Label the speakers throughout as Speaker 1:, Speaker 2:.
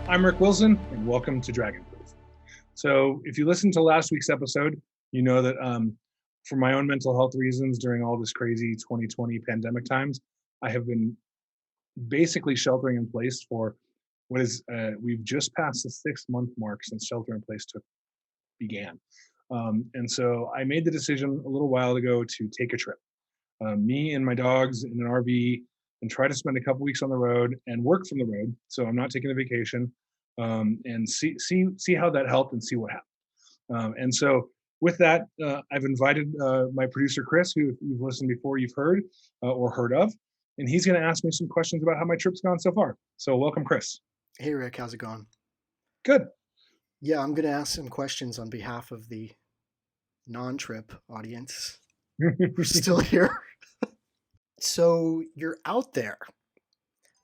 Speaker 1: I'm Rick Wilson, and welcome to Dragonproof. So, if you listened to last week's episode, you know that for my own mental health reasons during all this crazy 2020 pandemic times, I have been basically sheltering in place for we've just passed the 6 month mark since shelter in place began. And so I made the decision a little while ago to take a trip, me and my dogs in an RV, and try to spend a couple weeks on the road and work from the road. So I'm not taking a vacation, and see how that helped and see what happened. And so with that, I've invited my producer Chris, who if you've listened before, you've heard or heard of, and he's going to ask me some questions about how my trip's gone so far. So welcome, Chris.
Speaker 2: Hey, Rick, how's it going?
Speaker 1: Good.
Speaker 2: Yeah, I'm going to ask some questions on behalf of the non-trip audience. We're still here. So you're out there.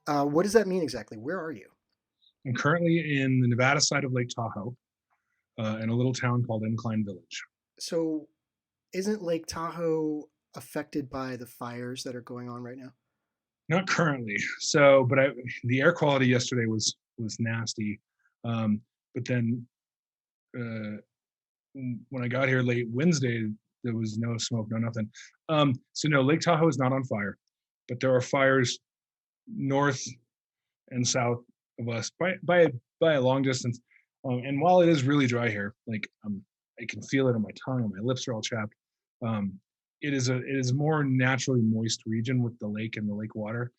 Speaker 2: What does that mean exactly? Where are you?
Speaker 1: I'm currently in the Nevada side of Lake Tahoe, in a little town called Incline Village.
Speaker 2: So isn't Lake Tahoe affected by the fires that are going on right now?
Speaker 1: Not currently. So, but the air quality yesterday was nasty. But then when I got here late Wednesday, there was no smoke, no nothing. So no, Lake Tahoe is not on fire, but there are fires north and south of us by a long distance. And while it is really dry here, like I can feel it in my tongue, and my lips are all chapped. It is a more naturally moist region with the lake and the lake water,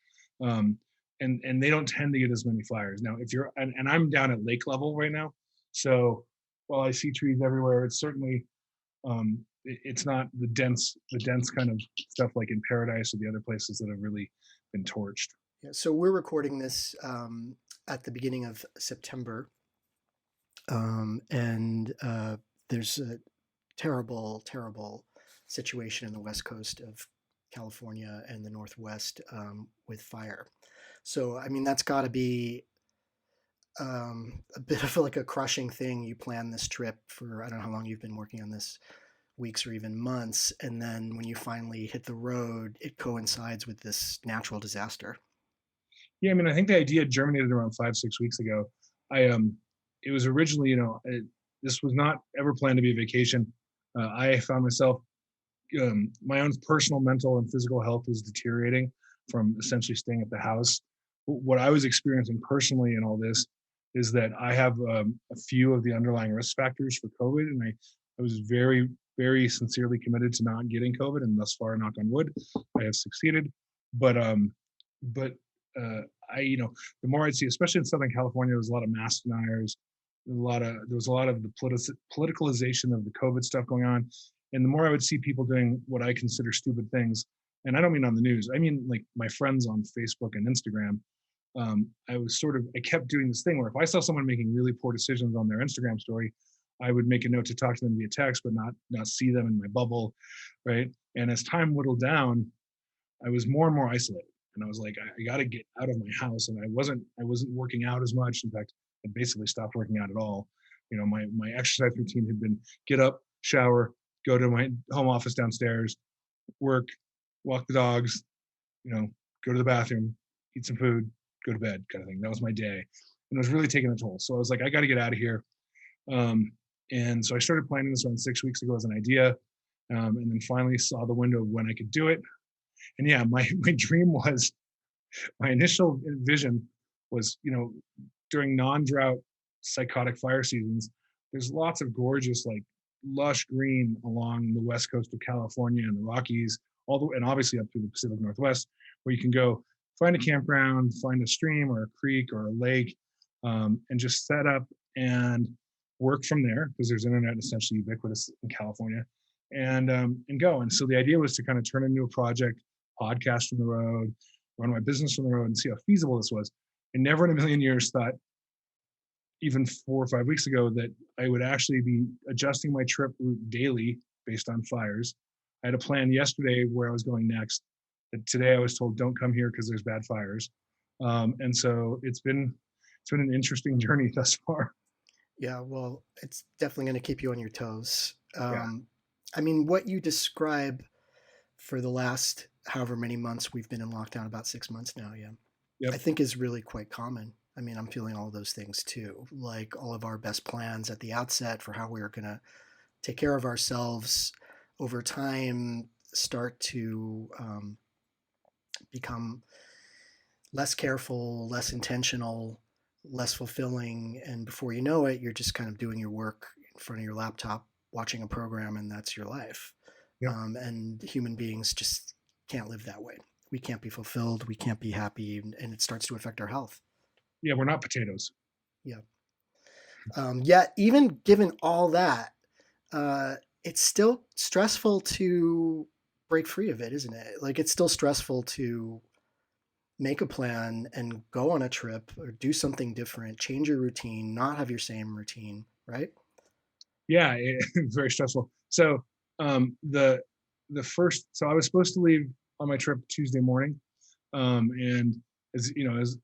Speaker 1: and they don't tend to get as many fires. Now, if you're and I'm down at lake level right now, so while I see trees everywhere, it's certainly it's not the dense kind of stuff like in Paradise or the other places that have really been torched.
Speaker 2: Yeah, so we're recording this at the beginning of September, and there's a terrible, terrible situation in the west coast of California and the Northwest with fire. So, I mean, that's got to be a bit of like a crushing thing. You plan this trip for, I don't know how long you've been working on this, weeks or even months. And then when you finally hit the road, it coincides with this natural disaster.
Speaker 1: Yeah, I mean, I think the idea germinated around 5 6 weeks ago. It was originally, this was not ever planned to be a vacation. I found myself, my own personal mental and physical health was deteriorating from essentially staying at the house. What I was experiencing personally in all this is that I have a few of the underlying risk factors for COVID, and I was very, very sincerely committed to not getting COVID, and thus far, knock on wood, I have succeeded. But but the more I'd see, especially in Southern California, there was a lot of mask deniers. There was a lot of the politicalization of the COVID stuff going on, and the more I would see people doing what I consider stupid things, and I don't mean on the news, I mean like my friends on Facebook and Instagram. I kept doing this thing where if I saw someone making really poor decisions on their Instagram story, I would make a note to talk to them via text, but not see them in my bubble, right? And as time whittled down, I was more and more isolated, and I was like, I got to get out of my house, and I wasn't working out as much. In fact, I basically stopped working out at all. My exercise routine had been get up, shower, go to my home office downstairs, work, walk the dogs, go to the bathroom, eat some food, go to bed, kind of thing. That was my day, and it was really taking a toll. So I was like, I got to get out of here. And so I started planning this around 6 weeks ago as an idea, and then finally saw the window of when I could do it. And yeah, my dream was, my initial vision was, during non-drought psychotic fire seasons, there's lots of gorgeous, like lush green along the west coast of California and the Rockies, and obviously up through the Pacific Northwest, where you can go find a campground, find a stream or a creek or a lake, and just set up and work from there, because there's internet essentially ubiquitous in California, and go. And so the idea was to kind of turn it into a project, podcast from the road, run my business from the road, and see how feasible this was. I never in a million years thought, even 4 or 5 weeks ago, that I would actually be adjusting my trip route daily based on fires. I had a plan yesterday where I was going next. But today I was told, don't come here because there's bad fires. And so it's been an interesting journey thus far.
Speaker 2: Yeah, well, it's definitely going to keep you on your toes.
Speaker 1: Yeah.
Speaker 2: I mean, what you describe for the last however many months we've been in lockdown, about 6 months now, yeah, I
Speaker 1: Yep.
Speaker 2: think is really quite common. I mean, I'm feeling all those things too. Like all of our best plans at the outset for how we are going to take care of ourselves over time start to become less careful, less intentional, less fulfilling. And before you know it, you're just kind of doing your work in front of your laptop, watching a program, and that's your life.
Speaker 1: Yep.
Speaker 2: And human beings just can't live that way. We can't be fulfilled. We can't be happy. And it starts to affect our health.
Speaker 1: Yeah, we're not potatoes.
Speaker 2: Yeah. Yet, even given all that, uh, it's still stressful to break free of it, isn't it? Like, it's still stressful to make a plan and go on a trip or do something different, change your routine, not have your same routine, right?
Speaker 1: Yeah, it's very stressful. So the first, so I was supposed to leave on my trip Tuesday morning, and as you know, as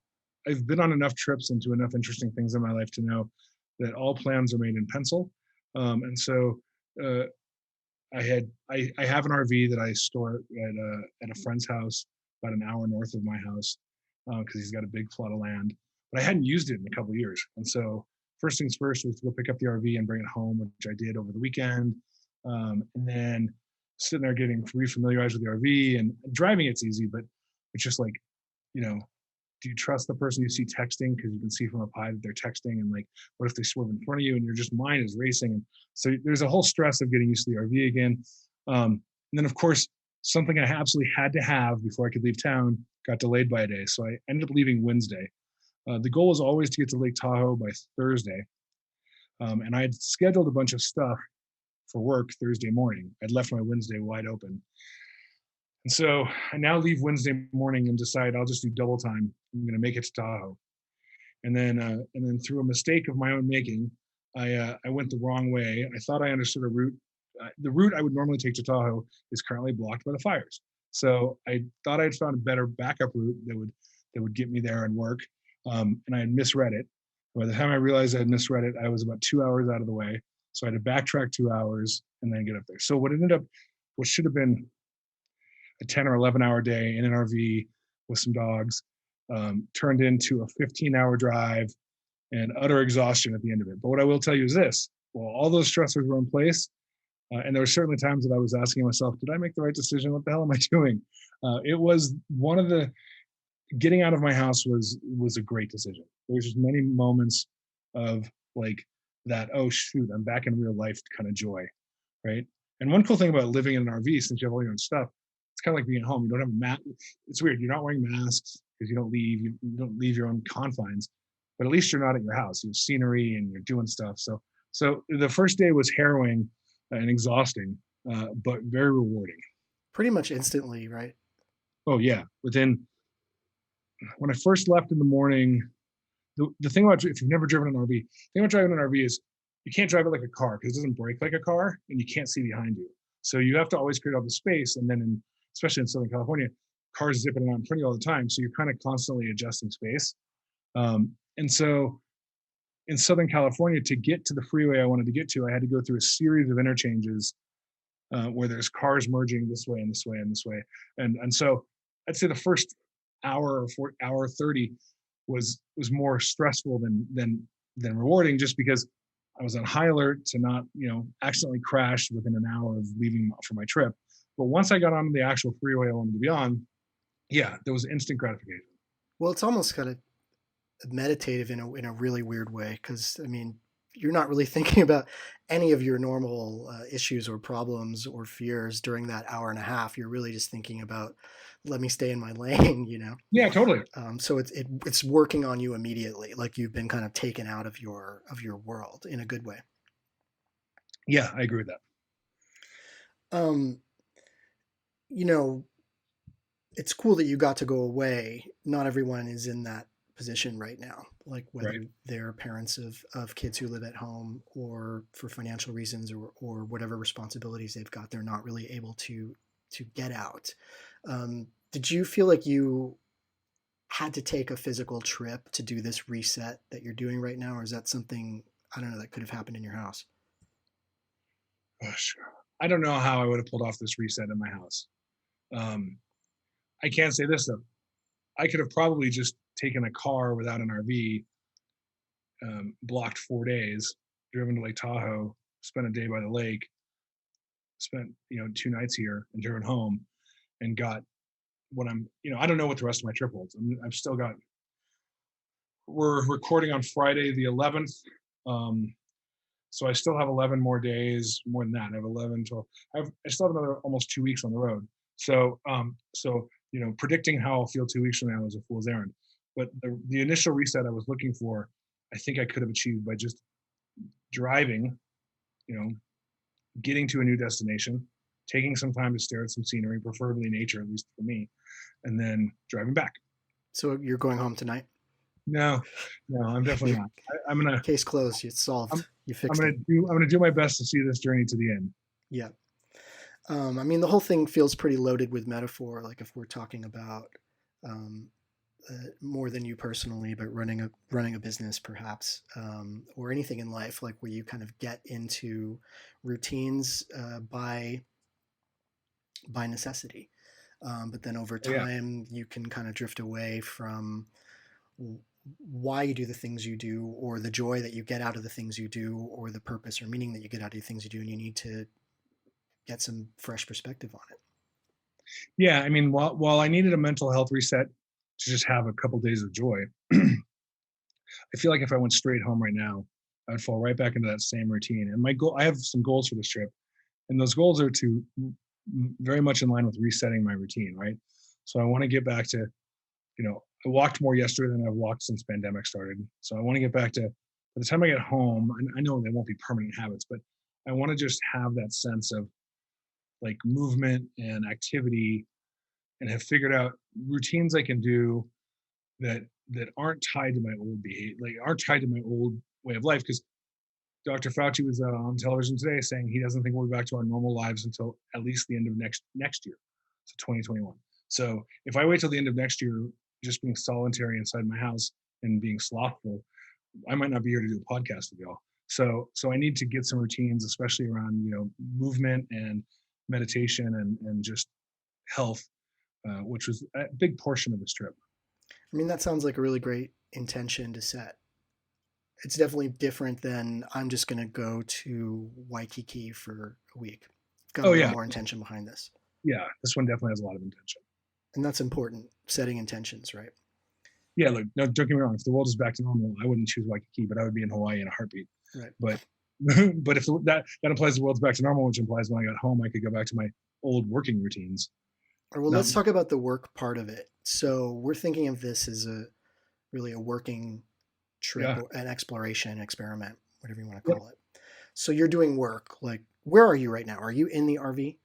Speaker 1: I've been on enough trips and to enough interesting things in my life to know that all plans are made in pencil. And so uh, I have an RV that I store at a friend's house about an hour north of my house because he's got a big plot of land. But I hadn't used it in a couple of years, and so first things first was to go pick up the RV and bring it home, which I did over the weekend, and then sitting there getting refamiliarized with the RV and driving. It's easy, but it's just like, you know, do you trust the person you see texting because you can see from up high that they're texting, and like what if they swerve in front of you and your just mind is racing, and so there's a whole stress of getting used to the RV again. And then of course something I absolutely had to have before I could leave town got delayed by a day, so I ended up leaving Wednesday. The goal was always to get to Lake Tahoe by Thursday, and I had scheduled a bunch of stuff for work Thursday morning. I'd left my Wednesday wide open, and so I now leave Wednesday morning and decide I'll just do double time. I'm going to make it to Tahoe, and then through a mistake of my own making, I went the wrong way. I thought I understood a route. The route I would normally take to Tahoe is currently blocked by the fires. So I thought I'd found a better backup route that would get me there and work, and I had misread it. By the time I realized I had misread it, I was about 2 hours out of the way. So I had to backtrack 2 hours and then get up there. So what should have been a 10 or 11-hour day in an RV with some dogs turned into a 15-hour drive and utter exhaustion at the end of it. But what I will tell you is this: well, all those stressors were in place, and there were certainly times that I was asking myself, "Did I make the right decision? What the hell am I doing?" It was one of the getting out of my house was a great decision. There's just many moments of like that. Oh shoot, I'm back in real life kind of joy, right? And one cool thing about living in an RV, since you have all your own stuff, it's kind of like being at home. You don't have a mat. It's weird. You're not wearing masks because you don't leave. You don't leave your own confines, but at least you're not at your house. You have scenery and you're doing stuff. So the first day was harrowing and exhausting, but very rewarding.
Speaker 2: Pretty much instantly, right?
Speaker 1: Oh yeah, within when I first left in the morning, the thing about if you've never driven an RV, the thing about driving an RV is you can't drive it like a car because it doesn't brake like a car and you can't see behind you. So you have to always create all the space. And then especially in Southern California, cars zipping around in front of you all the time. So you're kind of constantly adjusting space. And so in Southern California, to get to the freeway I wanted to get to, I had to go through a series of interchanges where there's cars merging this way and this way and this way. And so I'd say the first hour or hour 30 was more stressful than rewarding, just because I was on high alert to not accidentally crash within an hour of leaving for my trip. But once I got onto the actual freeway I wanted to be on, yeah, there was instant gratification.
Speaker 2: Well, it's almost kind of meditative in a really weird way because I mean you're not really thinking about any of your normal issues or problems or fears during that hour and a half. You're really just thinking about let me stay in my lane, you know.
Speaker 1: Yeah, totally.
Speaker 2: So it's working on you immediately, like you've been kind of taken out of your world in a good way.
Speaker 1: Yeah, I agree with that.
Speaker 2: Um, you know, it's cool that you got to go away. Not everyone is in that position right now, like
Speaker 1: Right.
Speaker 2: whether they're parents of kids who live at home or for financial reasons or whatever responsibilities they've got, they're not really able to get out. Did you feel like you had to take a physical trip to do this reset that you're doing right now, or is that something I don't know that could have happened in your house?
Speaker 1: Gosh, I don't know how I would have pulled off this reset in my house. I can say this though. I could have probably just taken a car without an RV, blocked 4 days, driven to Lake Tahoe, spent a day by the lake, spent 2 nights here, and driven home, and got what I don't know what the rest of my trip holds. I've still got. We're recording on Friday the 11th. So I still have 11 more days, more than that. I have 11, 12. I still have another almost 2 weeks on the road. So predicting how I'll feel 2 weeks from now is a fool's errand. But the initial reset I was looking for, I think I could have achieved by just driving, getting to a new destination, taking some time to stare at some scenery, preferably nature, at least for me, and then driving back.
Speaker 2: So you're going home tonight?
Speaker 1: No, I'm definitely not. I'm gonna
Speaker 2: Case closed. It's solved. You
Speaker 1: I'm
Speaker 2: fixed it.
Speaker 1: gonna do my best to see this journey to the end.
Speaker 2: Yeah. I mean, the whole thing feels pretty loaded with metaphor. Like if we're talking about um, more than you personally, but running a business, perhaps, or anything in life, like where you kind of get into routines by necessity, but then over
Speaker 1: Yeah,
Speaker 2: time you can kind of drift away from why you do the things you do, or the joy that you get out of the things you do, or the purpose or meaning that you get out of the things you do, and you need to get some fresh perspective on it.
Speaker 1: yeah. I mean, while I needed a mental health reset to just have a couple days of joy, I feel like if I went straight home right now, I'd fall right back into that same routine. And my goal, I have some goals for this trip, and those goals are to very much in line with resetting my routine, right? So I want to get back to, I walked more yesterday than I've walked since pandemic started. So I want to get back to, by the time I get home, I know they won't be permanent habits, but I want to just have that sense of like movement and activity, and have figured out routines I can do that aren't tied to my old behavior, like aren't tied to my old way of life. Because Dr. Fauci was on television today saying he doesn't think we'll be back to our normal lives until at least the end of next year, so 2021. So if I wait till the end of next year, just being solitary inside my house and being slothful, I might not be here to do a podcast with y'all. So I need to get some routines, especially around movement and meditation and just health, which was a big portion of this trip.
Speaker 2: I mean, that sounds like a really great intention to set. It's definitely different than I'm just going to go to Waikiki for a week. I've got a
Speaker 1: Oh
Speaker 2: little
Speaker 1: yeah,
Speaker 2: more intention behind this.
Speaker 1: yeah. This one definitely has a lot of intention.
Speaker 2: And that's important, setting intentions, right?
Speaker 1: Yeah, look, no, don't get me wrong. If the world is back to normal, I wouldn't choose Waikiki, but I would be in Hawaii in a heartbeat.
Speaker 2: Right.
Speaker 1: But but if that implies the world's back to normal, which implies when I got home, I could go back to my old working routines.
Speaker 2: Or well,
Speaker 1: Not
Speaker 2: let's talk about the work part of it. So we're thinking of this as really a working trip,
Speaker 1: yeah,
Speaker 2: or an exploration, experiment, whatever you want to
Speaker 1: yeah.
Speaker 2: call it. So you're doing work. Like, where are you right now? Are you in the RV?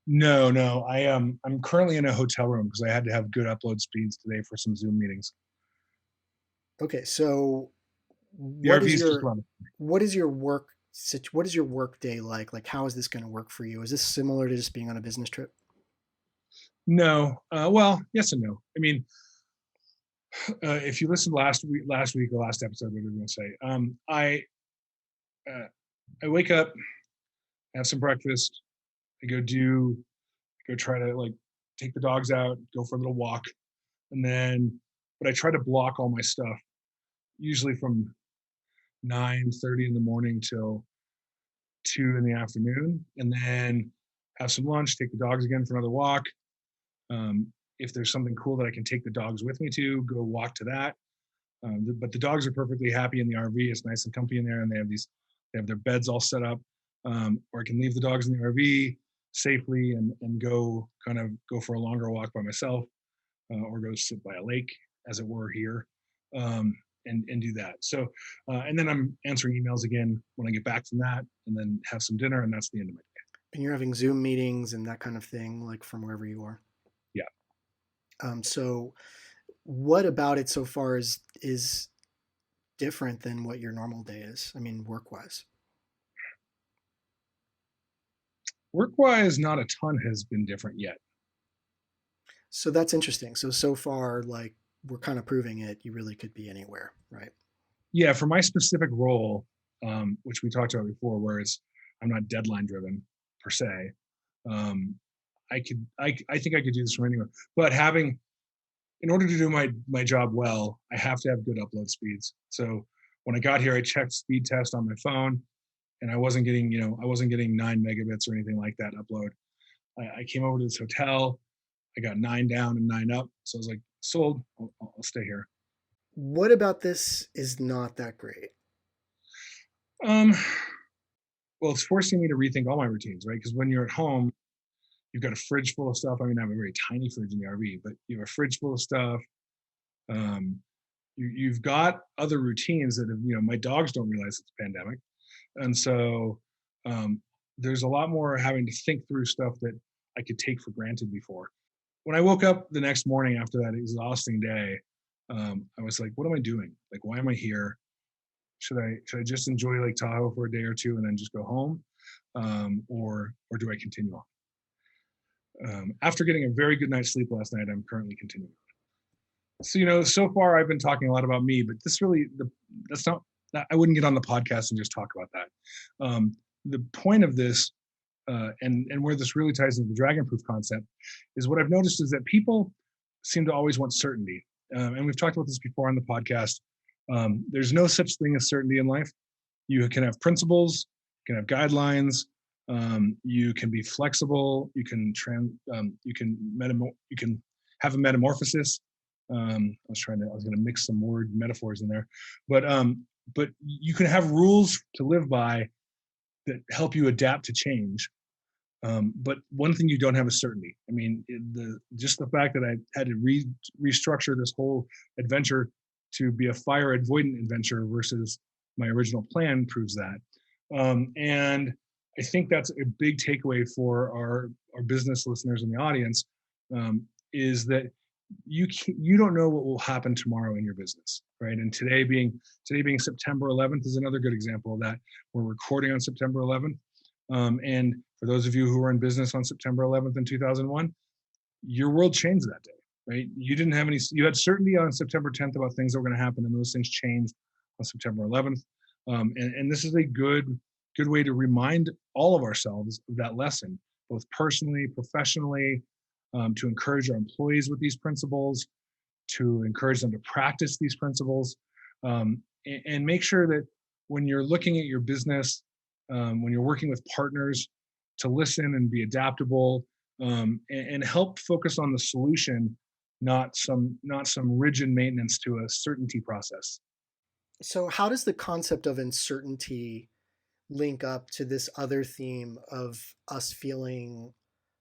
Speaker 1: No. I'm currently in a hotel room because I had to have good upload speeds today for some Zoom meetings.
Speaker 2: Okay, so
Speaker 1: The
Speaker 2: what
Speaker 1: RV
Speaker 2: is
Speaker 1: is just
Speaker 2: your
Speaker 1: running.
Speaker 2: what is your work what is your work day like? Like, how is this going to work for you? Is this similar to just being on a business trip?
Speaker 1: No, well, yes and no. I mean, if you listened last week or last episode, what we were going to say, uh, I wake up, have some breakfast, I go try to like take the dogs out, go for a little walk, and then, but I try to block all my stuff, usually from 9:30 in the morning till 2 in the afternoon, and then have some lunch, take the dogs again for another walk. If there's something cool that I can take the dogs with me to, go walk to that. But the dogs are perfectly happy in the RV. It's nice and comfy in there, and they have their beds all set up. Or I can leave the dogs in the RV safely and go for a longer walk by myself, or go sit by a lake, as it were here, and do that. So, and then I'm answering emails again when I get back from that, and then have some dinner, and that's the end of my day.
Speaker 2: And you're having Zoom meetings and that kind of thing, like from wherever you are.
Speaker 1: Yeah.
Speaker 2: So what about it so far is different than what your normal day is? I mean, work wise.
Speaker 1: Work-wise, not a ton has been different yet.
Speaker 2: So that's interesting. So far, like, we're kind of proving it. You really could be anywhere, right?
Speaker 1: Yeah, for my specific role, which we talked about before, whereas I'm not deadline driven per se, I think I could do this from anywhere. But having in order to do my job well, I have to have good upload speeds. So when I got here, I checked speed test on my phone, and I wasn't getting 9 megabits or anything like that upload. I came over to this hotel. I got 9 down and 9 up. So I was like, sold. I'll stay here.
Speaker 2: What about this is not that great?
Speaker 1: Um, well, it's forcing me to rethink all my routines, right? Because when you're at home, you've got a fridge full of stuff. I mean, I have a very tiny fridge in the RV, but you have a fridge full of stuff. Um, you've got other routines that have, my dogs don't realize it's a pandemic. And so um, there's a lot more having to think through stuff that I could take for granted before. When I woke up the next morning after that exhausting day, I was like, what am I doing? Like, why am I here? Should I just enjoy Lake Tahoe for a day or two and then just go home? Or do I continue on? After getting a very good night's sleep last night, I'm currently continuing. So, so far I've been talking a lot about me, but that's not, I wouldn't get on the podcast and just talk about that. The point of this, and where this really ties into the Dragonproof concept, is what I've noticed is that people seem to always want certainty. And we've talked about this before on the podcast. There's no such thing as certainty in life. You can have principles, you can have guidelines, you can be flexible, you can have a metamorphosis. I was going to mix some word metaphors in there, but you can have rules to live by that help you adapt to change. But one thing you don't have is certainty. I mean, just the fact that I had to restructure this whole adventure to be a fire avoidant adventure versus my original plan proves that. And I think that's a big takeaway for our business listeners in the audience, is that you don't know what will happen tomorrow in your business, right? And today being September 11th is another good example of that. We're recording on September 11th. And for those of you who were in business on September 11th in 2001, your world changed that day, right? You had certainty on September 10th about things that were going to happen, and those things changed on September 11th. And this is a good way to remind all of ourselves of that lesson, both personally, professionally, to encourage our employees with these principles, to encourage them to practice these principles, and make sure that when you're looking at your business, when you're working with partners, to listen and be adaptable, and help focus on the solution, not some rigid maintenance to a certainty process.
Speaker 2: So, how does the concept of uncertainty link up to this other theme of us feeling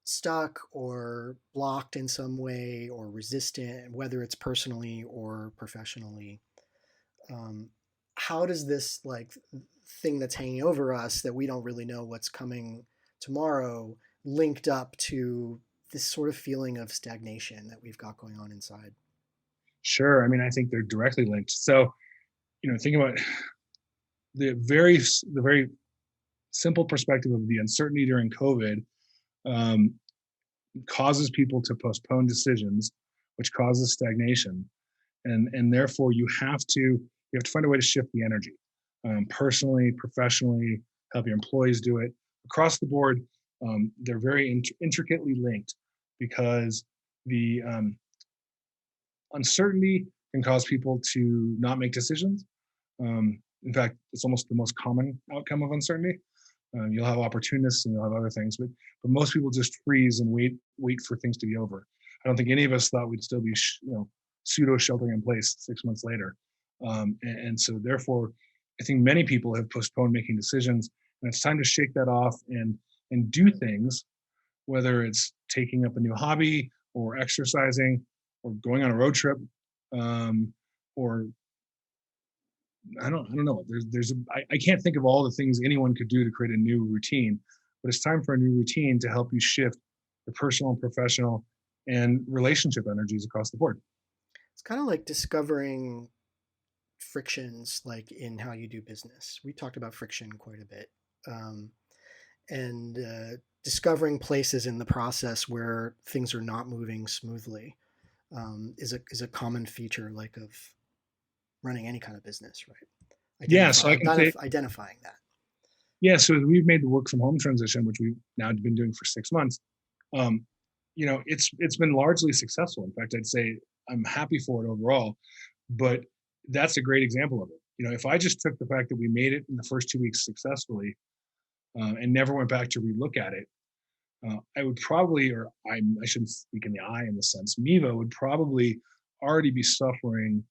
Speaker 2: stuck or blocked in some way or resistant, whether it's personally or professionally? How does this thing that's hanging over us that we don't really know what's coming tomorrow linked up to this sort of feeling of stagnation that we've got going on inside?
Speaker 1: Sure. I mean, I think they're directly linked. So, think about the very simple perspective of the uncertainty during COVID, causes people to postpone decisions, which causes stagnation, and therefore you have to find a way to shift the energy, personally, professionally, help your employees do it across the board. They're very intricately linked, because the uncertainty can cause people to not make decisions. In fact, it's almost the most common outcome of uncertainty. You'll have opportunists and you'll have other things, but most people just freeze and wait for things to be over. I don't think any of us thought we'd still be pseudo sheltering in place 6 months later, and so therefore, I think many people have postponed making decisions, and it's time to shake that off and do things, whether it's taking up a new hobby or exercising or going on a road trip, or I don't know. I can't think of all the things anyone could do to create a new routine, but it's time for a new routine to help you shift the personal and professional and relationship energies across the board.
Speaker 2: It's kind of like discovering frictions, like in how you do business. We talked about friction quite a bit, and discovering places in the process where things are not moving smoothly is a common feature, like of running any kind of business, right?
Speaker 1: Yeah, so I can say,
Speaker 2: Identifying that.
Speaker 1: yeah, so we've made the work from home transition, which we've now been doing for 6 months. it's been largely successful. In fact, I'd say I'm happy for it overall. But that's a great example of it. If I just took the fact that we made it in the first 2 weeks successfully, and never went back to relook at it, I would probably, or I shouldn't speak in the I in the sense, Miva would probably already be suffering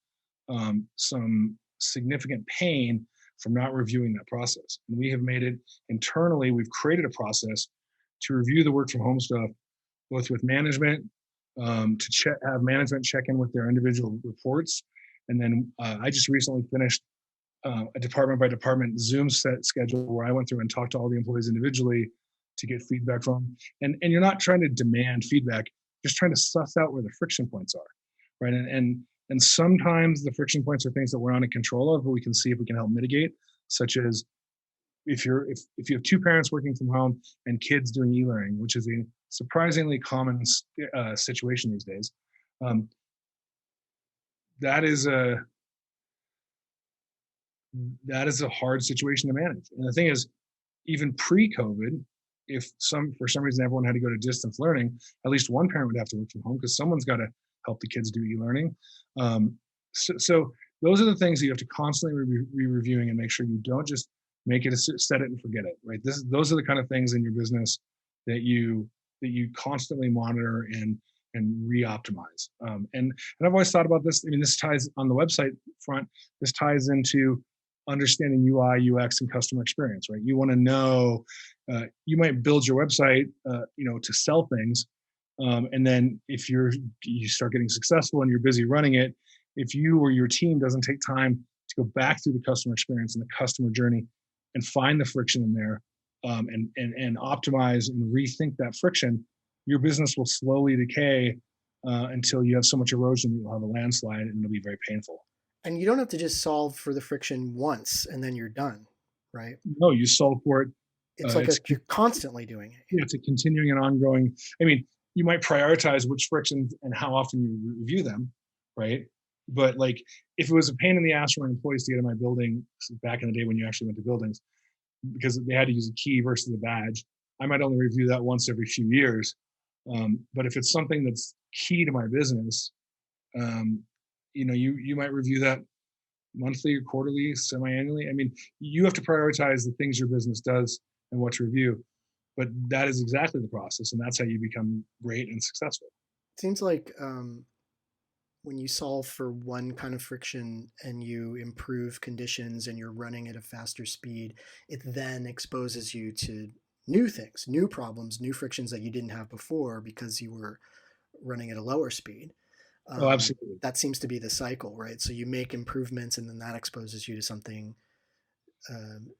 Speaker 1: some significant pain from not reviewing that process. And we have made it internally, we've created a process to review the work from home stuff, both with management, to have management check in with their individual reports. And then I just recently finished a department by department Zoom set schedule where I went through and talked to all the employees individually to get feedback from. And you're not trying to demand feedback, just trying to suss out where the friction points are, right? And sometimes the friction points are things that we're not in control of, but we can see if we can help mitigate, such as if you have two parents working from home and kids doing e-learning, which is a surprisingly common situation these days. That is a hard situation to manage. And the thing is, even pre-COVID, if for some reason everyone had to go to distance learning, at least one parent would have to work from home because someone's got to help the kids do e-learning. So those are the things that you have to constantly be reviewing and make sure you don't just make it set it and forget it, right? Those are the kind of things in your business that you constantly monitor and re-optimize. And I've always thought about this. I mean, this ties on the website front. This ties into understanding UI, UX, and customer experience, right? You want to know, you might build your website, to sell things. And then if you start getting successful and you're busy running it, if you or your team doesn't take time to go back through the customer experience and the customer journey and find the friction in there, and optimize and rethink that friction, your business will slowly decay until you have so much erosion that you'll have a landslide and it'll be very painful.
Speaker 2: And you don't have to just solve for the friction once and then you're done, right?
Speaker 1: No, you solve for it.
Speaker 2: It's like you're constantly doing it.
Speaker 1: Yeah, it's a continuing and ongoing. I mean, you might prioritize which frictions and how often you review them, right? But like, if it was a pain in the ass for employees to get in my building back in the day when you actually went to buildings, because they had to use a key versus a badge, I might only review that once every few years. But if it's something that's key to my business, you might review that monthly or quarterly, semi-annually. I mean, you have to prioritize the things your business does and what to review. But that is exactly the process, and that's how you become great and successful.
Speaker 2: It seems like when you solve for one kind of friction and you improve conditions and you're running at a faster speed, it then exposes you to new things, new problems, new frictions that you didn't have before because you were running at a lower speed.
Speaker 1: Oh, absolutely.
Speaker 2: That seems to be the cycle, right? So you make improvements and then that exposes you to something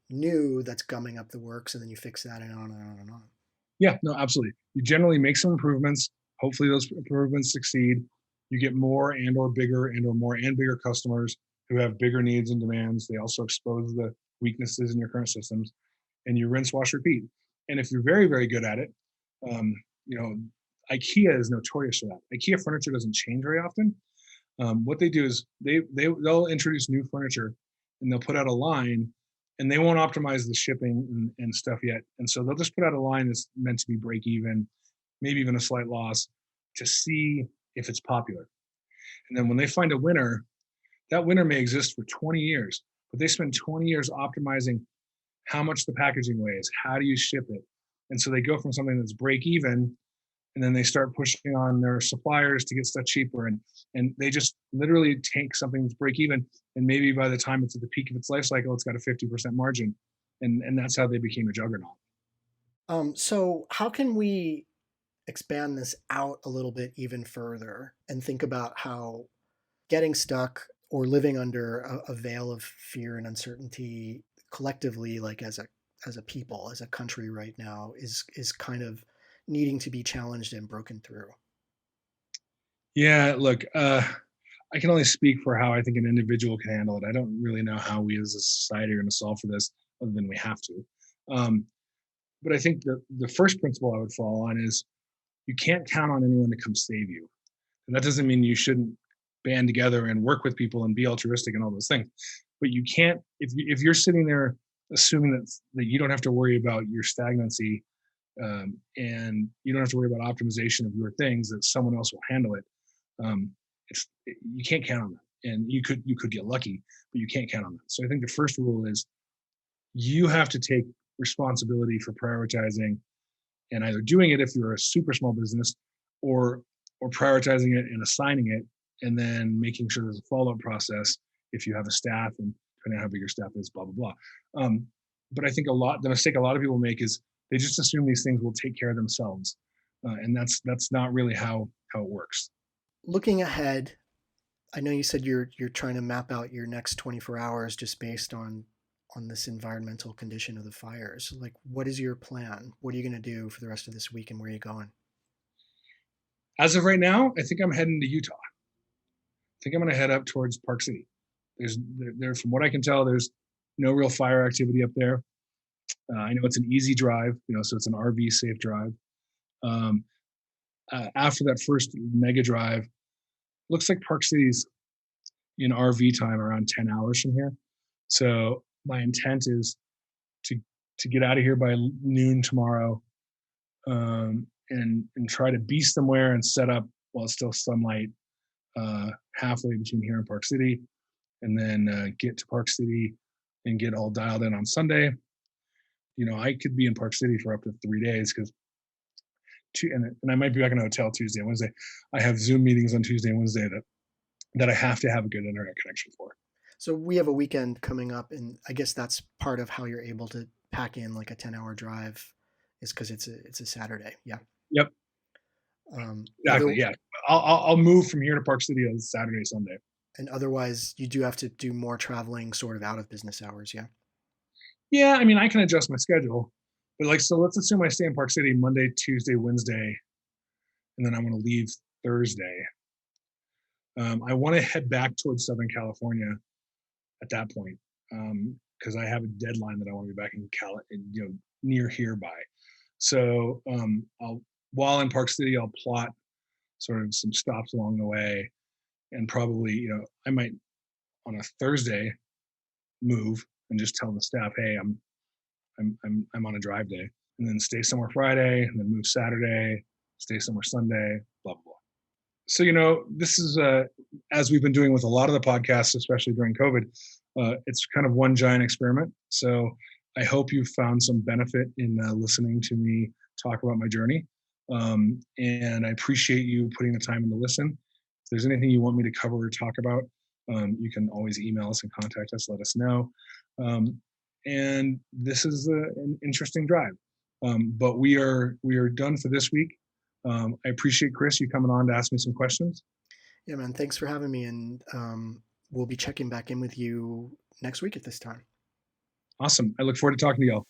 Speaker 2: new that's gumming up the works, and then you fix that and on and on and on.
Speaker 1: Yeah, no, absolutely. You generally make some improvements. Hopefully those improvements succeed. You get more and or bigger and or more and bigger customers who have bigger needs and demands. They also expose the weaknesses in your current systems, and you rinse, wash, repeat. And if you're very, very good at it, IKEA is notorious for that. IKEA furniture doesn't change very often. What they do is they'll introduce new furniture and they'll put out a line, and they won't optimize the shipping and stuff yet. And so they'll just put out a line that's meant to be break even, maybe even a slight loss, to see if it's popular. And then when they find a winner, that winner may exist for 20 years, but they spend 20 years optimizing how much the packaging weighs, how do you ship it? And so they go from something that's break even, and then they start pushing on their suppliers to get stuff cheaper. And they just literally take something that's break even, and maybe by the time it's at the peak of its life cycle, it's got a 50% margin. And that's how they became a juggernaut.
Speaker 2: So how can we expand this out a little bit even further and think about how getting stuck or living under a veil of fear and uncertainty collectively, like as a people, as a country right now, is kind of needing to be challenged and broken through?
Speaker 1: Yeah, look, I can only speak for how I think an individual can handle it. I don't really know how we as a society are going to solve for this, other than we have to. But I think the first principle I would fall on is you can't count on anyone to come save you. And that doesn't mean you shouldn't band together and work with people and be altruistic and all those things. But you can't, if you're sitting there assuming that you don't have to worry about your stagnancy, and you don't have to worry about optimization of your things, that someone else will handle it. um, you can't count on that, and you could get lucky, but you can't count on that. So I think the first rule is you have to take responsibility for prioritizing, and either doing it if you're a super small business, or prioritizing it and assigning it, and then making sure there's a follow-up process if you have a staff, and depending on how big your staff is, blah blah blah. But I think the mistake a lot of people make is they just assume these things will take care of themselves, and that's not really how it works.
Speaker 2: Looking ahead, I know you said you're trying to map out your next 24 hours just based on this environmental condition of the fires. Like, what is your plan? What are you going to do for the rest of this week, and where are you going?
Speaker 1: As of right now, I think I'm heading to Utah. I think I'm going to head up towards Park City. From what I can tell, there's no real fire activity up there. I know it's an easy drive, so it's an RV safe drive. Um, After that first mega drive, looks like Park City's in RV time around 10 hours from here. So my intent is to get out of here by noon tomorrow, and try to be somewhere and set up while it's still sunlight, halfway between here and Park City, and then get to Park City and get all dialed in on Sunday. I could be in Park City for up to 3 days, because and I might be back in a hotel Tuesday and Wednesday. I have Zoom meetings on Tuesday and Wednesday that I have to have a good internet connection for.
Speaker 2: So we have a weekend coming up, and I guess that's part of how you're able to pack in like a 10-hour drive, is because it's a Saturday. Yeah.
Speaker 1: Yep,
Speaker 2: Other
Speaker 1: exactly. Yeah, I'll move from here to Park City on Saturday, Sunday.
Speaker 2: and otherwise, you do have to do more traveling sort of out of business hours. Yeah.
Speaker 1: Yeah, I mean, I can adjust my schedule, but so let's assume I stay in Park City Monday, Tuesday, Wednesday, and then I'm going to leave Thursday. I want to head back towards Southern California at that point, because I have a deadline that I want to be back near here by. So while in Park City, I'll plot sort of some stops along the way, and probably I might on a Thursday move and just tell the staff, hey, I'm on a drive day, and then stay somewhere Friday, and then move Saturday, stay somewhere Sunday, blah blah blah. So this is as we've been doing with a lot of the podcasts, especially during COVID. It's kind of one giant experiment. So I hope you found some benefit in listening to me talk about my journey, and I appreciate you putting the time in to listen. If there's anything you want me to cover or talk about, you can always email us and contact us. Let us know. And this is an interesting drive, but we are done for this week. I appreciate, Chris, you coming on to ask me some questions.
Speaker 2: Yeah, man. Thanks for having me, and we'll be checking back in with you next week at this time.
Speaker 1: Awesome. I look forward to talking to y'all.